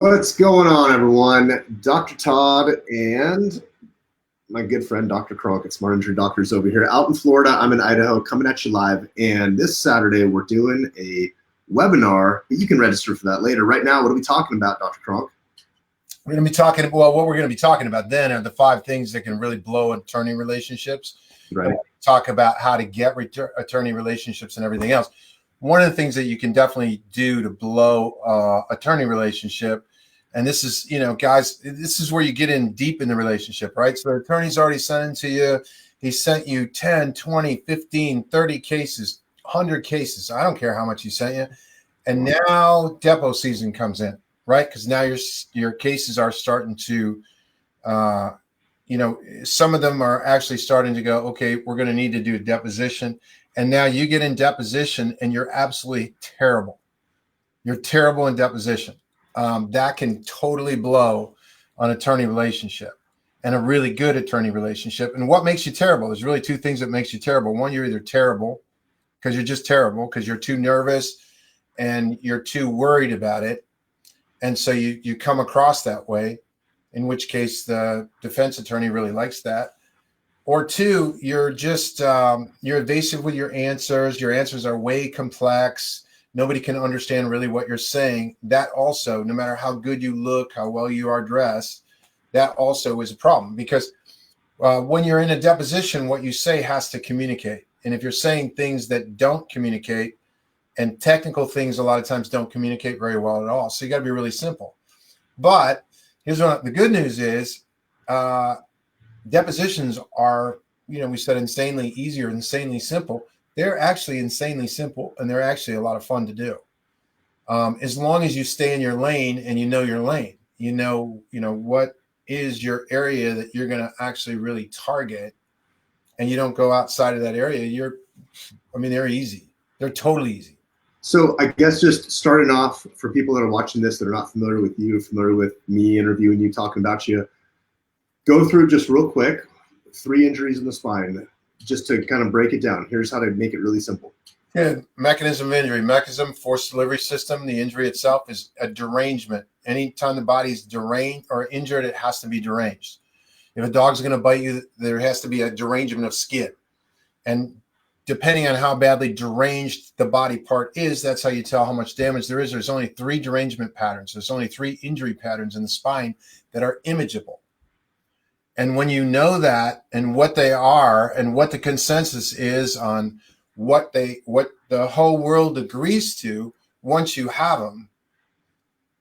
What's going on, everyone? Dr. Todd and my good friend Dr. Cronk at SmartInjuryDoctors over here out in Florida. I'm in Idaho, coming at you live. And this Saturday, we're doing a webinar. You can register for that later. Right now, what are we talking about, Dr. Cronk? We're going to be talking, well, what we're going to be talking about then are the 5 things that can really blow attorney relationships. Right. Talk about how to get attorney relationships and everything else. One of the things that you can definitely do to blow attorney relationship, and this is, guys, this is where you get in deep in the relationship, right? So the attorney's already sent it to you. He sent you 10, 20, 15, 30 cases, 100 cases. I don't care how much he sent you. And now depo season comes in, right? Because now your cases are starting to, some of them are actually starting to go, okay, we're going to need to do a deposition. And now you get in deposition and you're absolutely terrible. You're terrible in deposition. That can totally blow an attorney relationship and a really good attorney relationship. And what makes you terrible? There's really 2 things that makes you terrible. One, you're either terrible because you're just terrible because you're too nervous and you're too worried about it. And so you come across that way, in which case the defense attorney really likes that. Or 2, you're just you're evasive with your answers. Your answers are way complex. Nobody can understand really what you're saying. That also, no matter how good you look, how well you are dressed, that also is a problem because when you're in a deposition, what you say has to communicate. And if you're saying things that don't communicate, and technical things a lot of times don't communicate very well at all. So you got to be really simple. But here's what the good news is. Depositions are, we said insanely easy or insanely simple. They're actually insanely simple, and they're actually a lot of fun to do. As long as you stay in your lane and you know your lane, you know what is your area that you're going to actually really target, and you don't go outside of that area. They're easy. They're totally easy. So I guess just starting off for people that are watching this that are not familiar with you, familiar with me interviewing you, talking about you, go through just real quick 3 injuries in the spine, just to kind of break it down. Here's how to make it really simple. Yeah. Mechanism of injury. Mechanism, force delivery system. The injury itself is a derangement. Anytime the body's deranged or injured, it has to be deranged. If a dog's going to bite you, there has to be a derangement of skin. And depending on how badly deranged the body part is, that's how you tell how much damage there is. There's only 3 derangement patterns. There's only 3 injury patterns in the spine that are imageable. And when you know that and what they are and what the consensus is on what the whole world agrees to, once you have them,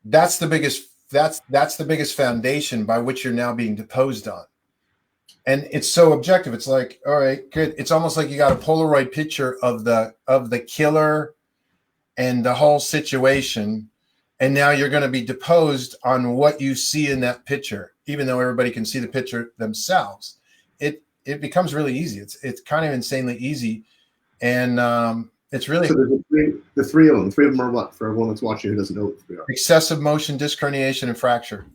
that's the biggest foundation by which you're now being deposed on. And it's so objective. It's like, all right, good. It's almost like you got a Polaroid picture of the killer and the whole situation. And now you're going to be deposed on what you see in that picture, even though everybody can see the picture themselves. It becomes really easy. It's kind of insanely easy. And it's really... So the 3 of them. 3 of them are what? For everyone that's watching who doesn't know what the 3 are. Excessive motion, disc herniation, and fracture.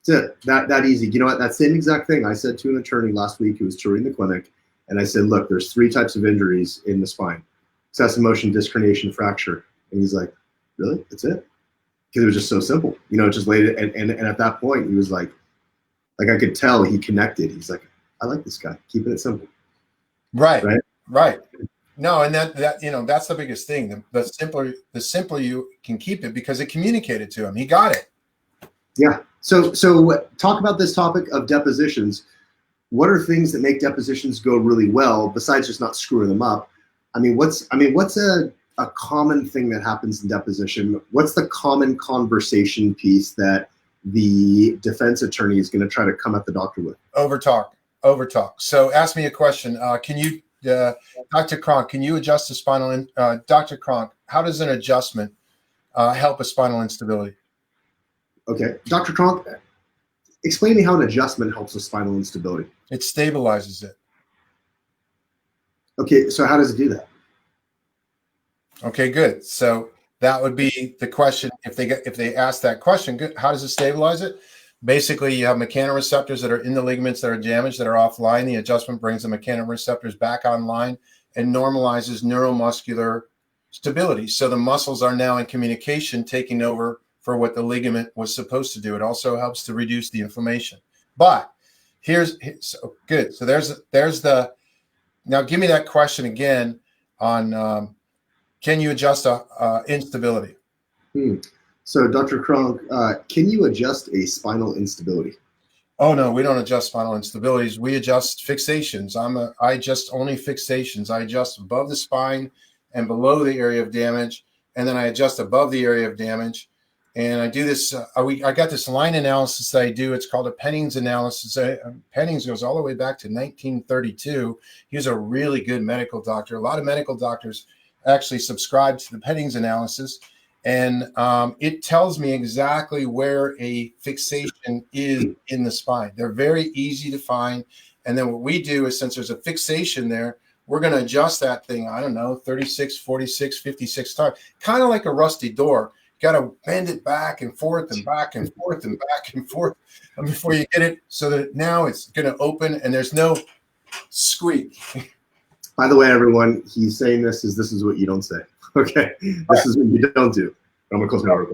That's it. That easy. You know what? That same exact thing I said to an attorney last week who was touring the clinic. And I said, look, there's 3 types of injuries in the spine. Excessive motion, disc herniation, fracture. And he's like, really? That's it? Because it was just so simple. Just laid it. And at that point, he was like I could tell he connected. He's like, I like this guy. Keeping it simple. Right. No, and that's the biggest thing. The simpler you can keep it because it communicated to him. He got it. Yeah. So talk about this topic of depositions. What are things that make depositions go really well besides just not screwing them up? What's a common thing that happens in deposition? What's the common conversation piece that the defense attorney is going to try to come at the doctor with? Overtalk. So ask me a question. Can you, Dr. Cronk, can you adjust the spinal? Dr. Cronk, how does an adjustment help a spinal instability? Okay. Dr. Cronk, explain to me how an adjustment helps with spinal instability. It stabilizes it. Okay. So how does it do that? Okay, good. So that would be the question. If they ask that question, good. How does it stabilize it? Basically, you have mechanoreceptors that are in the ligaments that are damaged, that are offline. The adjustment brings the mechanoreceptors back online and normalizes neuromuscular stability. So the muscles are now in communication, taking over for what the ligament was supposed to do. It also helps to reduce the inflammation. But here's so good. So there's the, now give me that question again on can you adjust instability? So Dr. Cronk, can you adjust a spinal instability? Oh no, we don't adjust spinal instabilities. We adjust fixations. I adjust only fixations. I adjust above the spine and below the area of damage, and then I adjust above the area of damage. And I do this. I got this line analysis that I do. It's called a Penning's analysis. Penning's goes all the way back to 1932. He was a really good medical doctor. A lot of medical doctors actually subscribe to the Penning's analysis. And it tells me exactly where a fixation is in the spine. They're very easy to find. And then what we do is, since there's a fixation there, we're going to adjust that thing, I don't know, 36, 46, 56 times, kind of like a rusty door. Got to bend it back and forth and back and forth and back and forth before you get it, so that now it's going to open and there's no squeak. By the way, everyone, he's saying this is what you don't say. Okay, this is what you don't do. I'm gonna close my door.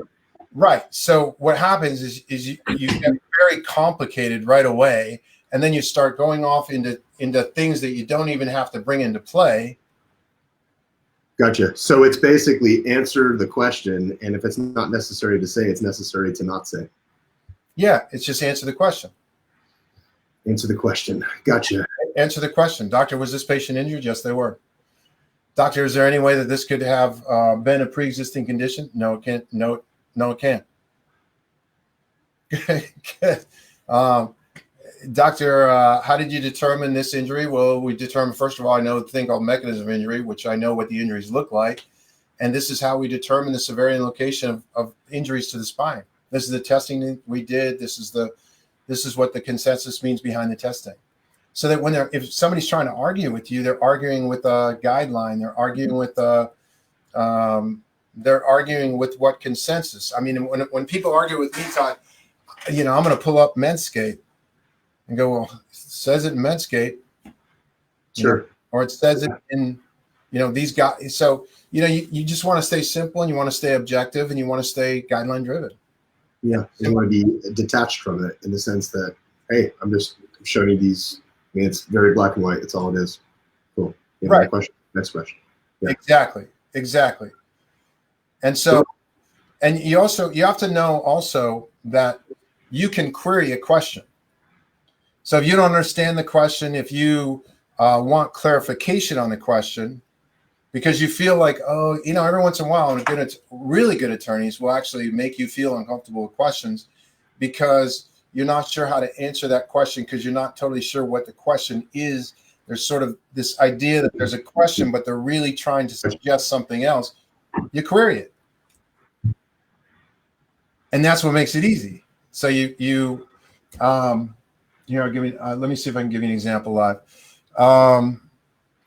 Right. So what happens is you get very complicated right away, and then you start going off into things that you don't even have to bring into play. Gotcha. So it's basically answer the question, and if it's not necessary to say, it's necessary to not say. Yeah, it's just answer the question. Answer the question. Gotcha. Answer the question. Doctor, was this patient injured? Yes, they were. Doctor, is there any way that this could have been a pre-existing condition? No, it can't. No, it can't. Doctor, how did you determine this injury? Well, we determined, first of all, I know the thing called mechanism of injury, which I know what the injuries look like. And this is how we determine the severity and location of injuries to the spine. This is the testing that we did. This is what the consensus means behind the testing. So that if somebody's trying to argue with you, they're arguing with a guideline. They're arguing with what consensus. I mean, when people argue with me, Todd, I'm going to pull up Medscape and go, well, it says it in Medscape, sure, or it says it in, these guys. So you just want to stay simple, and you want to stay objective, and you want to stay guideline driven. Yeah, you want to be detached from it in the sense that, hey, I'm just showing you these. I mean, it's very black and white. It's all it is. Cool. Right. Next question. Yeah. Exactly. And so, and you have to know also that you can query a question. So if you don't understand the question, if you want clarification on the question, because you feel like, every once in a while, really good attorneys will actually make you feel uncomfortable with questions because you're not sure how to answer that question, because you're not totally sure what the question is. There's sort of this idea that there's a question, but they're really trying to suggest something else. You query it. And that's what makes it easy. So give me, let me see if I can give you an example live.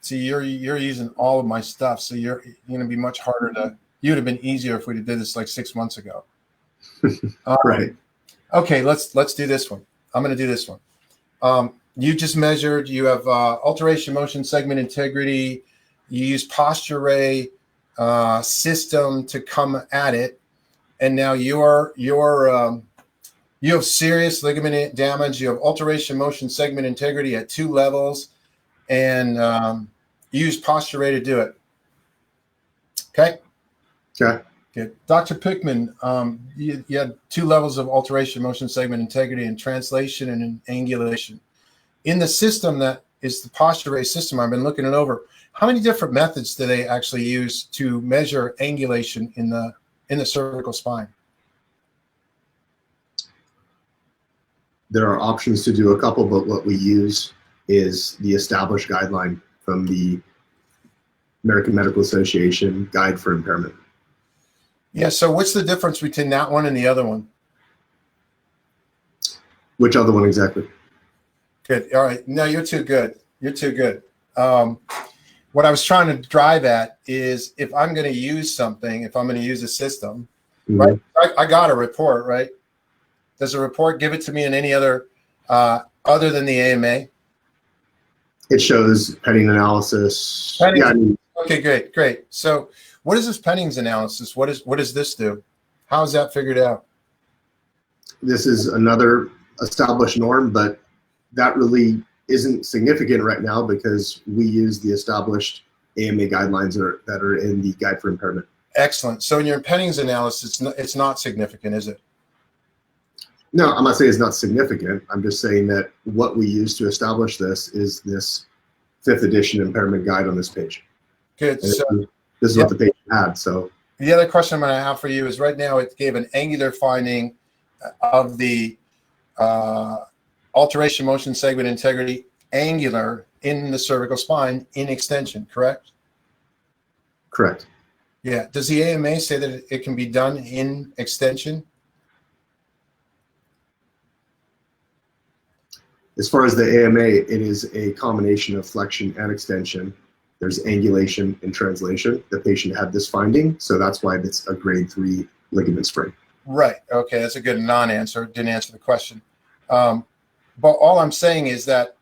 See, you're using all of my stuff, so you're going to be much harder you would have been easier if we did this like 6 months ago. Right. Okay, let's do this one. I'm going to do this one. You just measured. You have alteration, motion, segment integrity. You use posture ray system to come at it, and now you have serious ligament damage. You have alteration, motion, segment integrity at 2 levels, and you use posture ray to do it. Okay. Okay. Okay. Dr. Pickman, you had 2 levels of alteration, motion, segment integrity, and translation and angulation. In the system that is the posture ray system, I've been looking it over. How many different methods do they actually use to measure angulation in the cervical spine? There are options to do a couple, but what we use is the established guideline from the American Medical Association Guide for Impairment. Yeah, so what's the difference between that one and the other one? Which other one exactly? Good. All right. No, you're too good. You're too good. What I was trying to drive at is, if I'm going to use something, if I'm going to use a system, right? I got a report, right? Does a report give it to me in any other than the AMA? It shows Penning analysis. Penning. Yeah. Okay, great. So what is this Penning's analysis? What does this do? How is that figured out? This is another established norm, but that really isn't significant right now because we use the established AMA guidelines that are in the Guide for Impairment. Excellent. So in your impendings analysis, it's not significant, is it? No, I'm not saying it's not significant. I'm just saying that what we use to establish this is this 5th edition impairment guide on this page. Good. So this is what the patient had. So the other question I'm going to have for you is, right now it gave an angular finding of the alteration motion segment integrity angular in the cervical spine in extension, correct? Correct. Yeah. Does the AMA say that it can be done in extension? As far as the AMA, it is a combination of flexion and extension. There's angulation and translation. The patient had this finding, so that's why it's a grade 3 ligament sprain. Right. Okay, that's a good non-answer. Didn't answer the question. But all I'm saying is that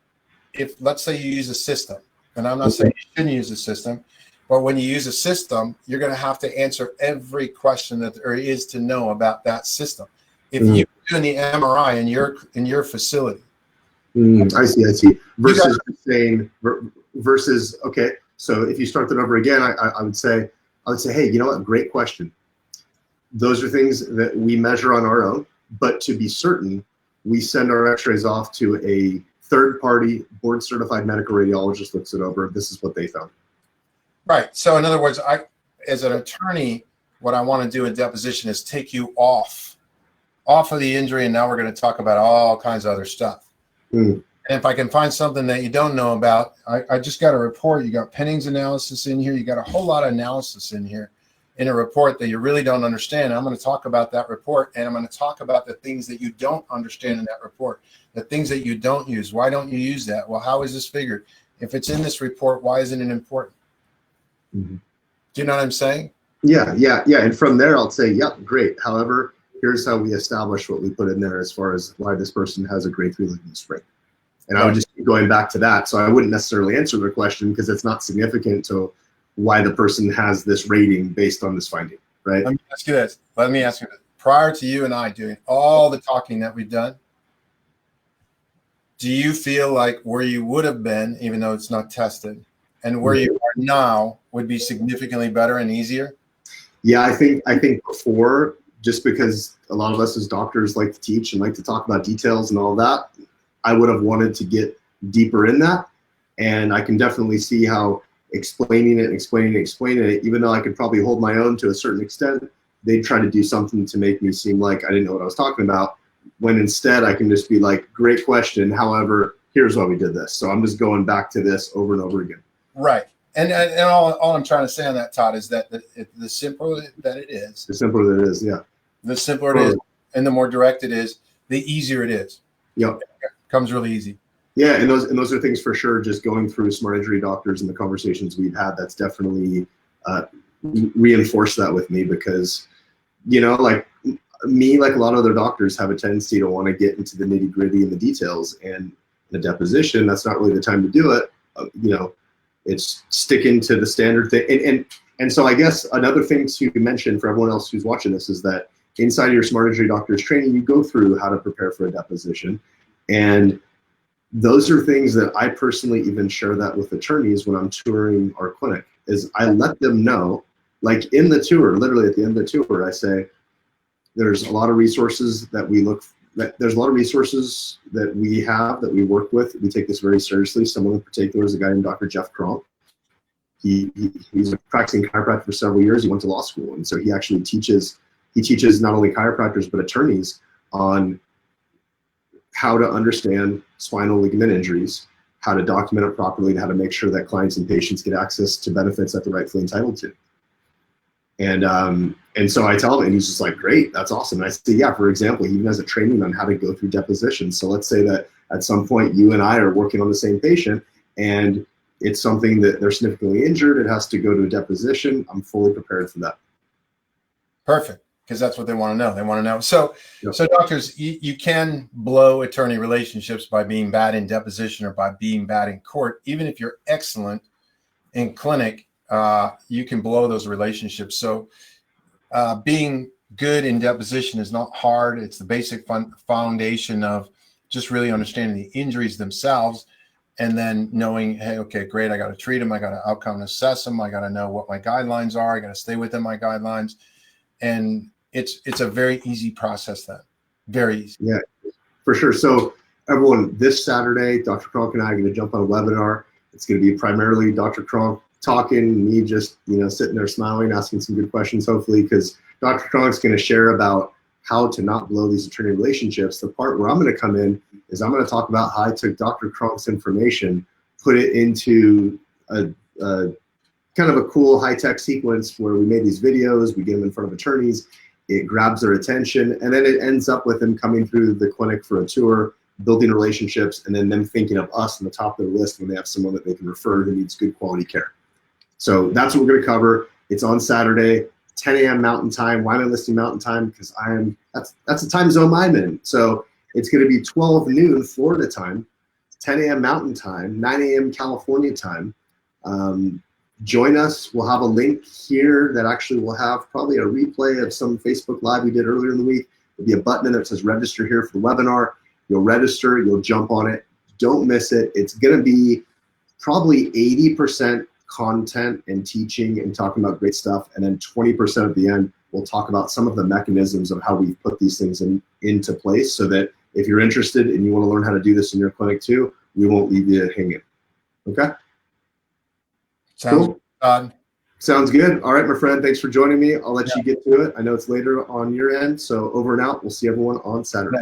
if, let's say you use a system, and I'm not saying you shouldn't use a system, but when you use a system, you're going to have to answer every question that there is to know about that system. If you're doing the MRI in your facility, I see. Versus saying, okay. So if you start that over again, I would say, hey, you know what? Great question. Those are things that we measure on our own, but to be certain, we send our X-rays off to a third-party board-certified medical radiologist, looks it over. This is what they found. Right. So in other words, as an attorney, what I want to do in deposition is take you off of the injury, and now we're going to talk about all kinds of other stuff. And if I can find something that you don't know about, I just got a report. You got Penning's analysis in here. You got a whole lot of analysis in here in a report that you really don't understand. I'm going to talk about that report, and I'm going to talk about the things that you don't understand in that report, the things that you don't use. Why don't you use that? Well, how is this figured? If it's in this report, why isn't it important? Do you know what I'm saying? Yeah. And from there, I'll say, yep, great. However, here's how we establish what we put in there as far as why this person has a grade 3 ligament sprain. And I would just keep going back to that. So I wouldn't necessarily answer the question because it's not significant to why the person has this rating based on this finding, right? Let me ask you this. Prior to you and I doing all the talking that we've done, do you feel like where you would have been, even though it's not tested, and where you are now would be significantly better and easier? Yeah, I think before, just because a lot of us as doctors like to teach and like to talk about details and all that, I would have wanted to get deeper in that. And I can definitely see how explaining it, even though I could probably hold my own to a certain extent, they'd try to do something to make me seem like I didn't know what I was talking about, when instead I can just be like, great question, however, here's why we did this. So I'm just going back to this over and over again. Right. And all I'm trying to say on that, Todd, is that the simpler that it is. The simpler it is, yeah. The simpler it is, and the more direct it is, the easier it is. Yep. It comes really easy. Yeah, and those are things for sure. Just going through Smart Injury Doctors and the conversations we've had, that's definitely reinforced that with me because, like me, like a lot of other doctors, have a tendency to want to get into the nitty gritty and the details. And in a deposition, that's not really the time to do it. It's sticking to the standard thing. And so I guess another thing to mention for everyone else who's watching this is that inside of your Smart Injury Doctors training, you go through how to prepare for a deposition. And those are things that I personally even share that with attorneys when I'm touring our clinic, is I let them know, like in the tour, literally at the end of the tour, I say, there's a lot of resources that we have that we work with. We take this very seriously. Someone in particular is a guy named Dr. Jeff Cronk. He's a practicing chiropractor for several years. He went to law school. And so he actually teaches not only chiropractors, but attorneys on how to understand spinal ligament injuries, how to document it properly, and how to make sure that clients and patients get access to benefits that they're rightfully entitled to. And so I tell him, and he's just like, great, that's awesome. And I say, yeah, for example, he even has a training on how to go through depositions. So let's say that at some point you and I are working on the same patient and it's something that they're significantly injured, it has to go to a deposition. I'm fully prepared for that. Perfect. Because that's what they want to know. They want to know. So doctors, you can blow attorney relationships by being bad in deposition or by being bad in court. Even if you're excellent in clinic, you can blow those relationships. So being good in deposition is not hard. It's the basic foundation of just really understanding the injuries themselves, and then knowing, hey, okay, great, I got to treat them, I got to outcome assess them, I got to know what my guidelines are, I got to stay within my guidelines, and it's a very easy process then, very easy. Yeah, for sure. So everyone, this Saturday, Dr. Cronk and I are going to jump on a webinar. It's going to be primarily Dr. Cronk talking, me just sitting there smiling, asking some good questions, hopefully, because Dr. Cronk's going to share about how to not blow these attorney relationships. The part where I'm going to come in is I'm going to talk about how I took Dr. Cronk's information, put it into a kind of a cool high-tech sequence where we made these videos, we get them in front of attorneys, it grabs their attention, and then it ends up with them coming through the clinic for a tour, building relationships, and then them thinking of us on the top of their list when they have someone that they can refer who needs good quality care. So that's what we're going to cover. It's on Saturday, 10 a.m. Mountain Time. Why am I listing Mountain Time? Because that's the time zone I'm in. So it's going to be 12 noon Florida time, 10 a.m. Mountain Time, 9 a.m. California time. Join us. We'll have a link here that actually will have probably a replay of some Facebook Live we did earlier in the week. There'll be a button in there that says register here for the webinar. You'll register, you'll jump on it. Don't miss it. It's going to be probably 80% content and teaching and talking about great stuff, and then 20% at the end we'll talk about some of the mechanisms of how we've put these things into place, so that if you're interested and you want to learn how to do this in your clinic too, we won't leave you hanging. Okay? Sounds cool. Good. Sounds good. All right, my friend, thanks for joining me. I'll let you get to it. I know it's later on your end, so over and out. We'll see everyone on Saturday.